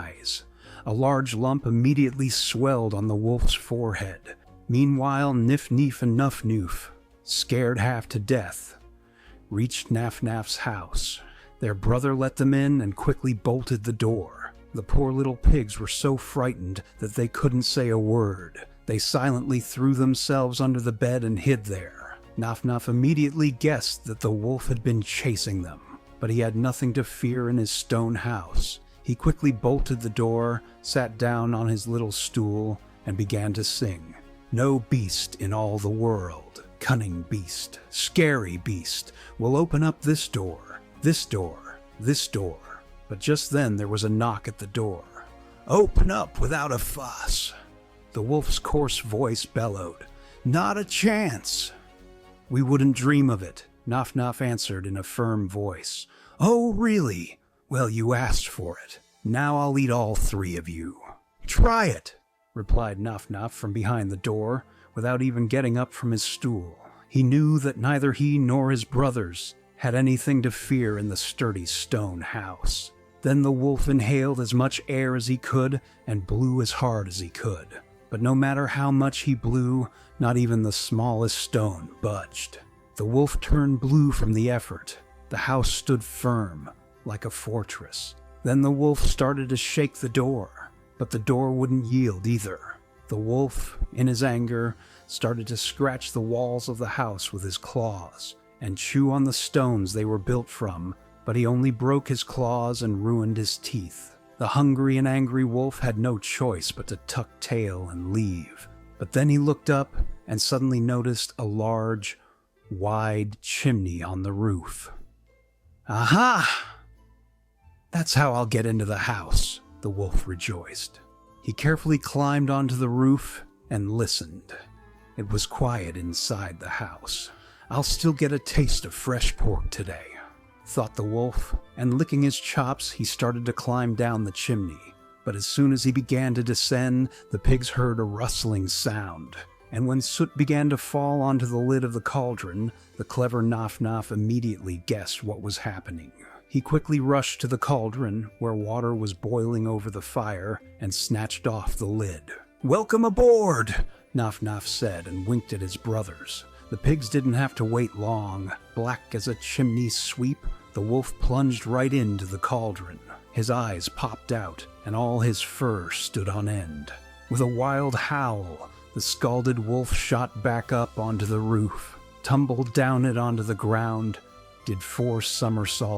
eyes. A large lump immediately swelled on the wolf's forehead. Meanwhile, Nif Neef and Nuff Noof, scared half to death, reached Naf Naf's house. Their brother let them in and quickly bolted the door. The poor little pigs were so frightened that they couldn't say a word. They silently threw themselves under the bed and hid there. Naf Naf immediately guessed that the wolf had been chasing them, but he had nothing to fear in his stone house. He quickly bolted the door, sat down on his little stool, and began to sing. No beast in all the world, cunning beast, scary beast, will open up this door, this door, this door. But just then there was a knock at the door. "Open up without a fuss." The wolf's coarse voice bellowed. "Not a chance." "We wouldn't dream of it," Naf Naf answered in a firm voice. "Oh, really? Well, you asked for it. Now I'll eat all three of you." "Try it," replied Naf Naf from behind the door, without even getting up from his stool. He knew that neither he nor his brothers had anything to fear in the sturdy stone house. Then the wolf inhaled as much air as he could and blew as hard as he could. But no matter how much he blew, not even the smallest stone budged. The wolf turned blue from the effort. The house stood firm, like a fortress. Then the wolf started to shake the door, but the door wouldn't yield either. The wolf, in his anger, started to scratch the walls of the house with his claws and chew on the stones they were built from, but he only broke his claws and ruined his teeth. The hungry and angry wolf had no choice but to tuck tail and leave. But then he looked up and suddenly noticed a large, wide chimney on the roof. "Aha! That's how I'll get into the house," the wolf rejoiced. He carefully climbed onto the roof and listened. It was quiet inside the house. "I'll still get a taste of fresh pork today," thought the wolf, and licking his chops, he started to climb down the chimney. But as soon as he began to descend, the pigs heard a rustling sound, and when soot began to fall onto the lid of the cauldron, the clever Naf Naf immediately guessed what was happening. He quickly rushed to the cauldron, where water was boiling over the fire, and snatched off the lid. "Welcome aboard," Naf Naf said, and winked at his brothers. The pigs didn't have to wait long. Black as a chimney sweep, the wolf plunged right into the cauldron. His eyes popped out, and all his fur stood on end. With a wild howl, the scalded wolf shot back up onto the roof, tumbled down it onto the ground, did 4 somersaults,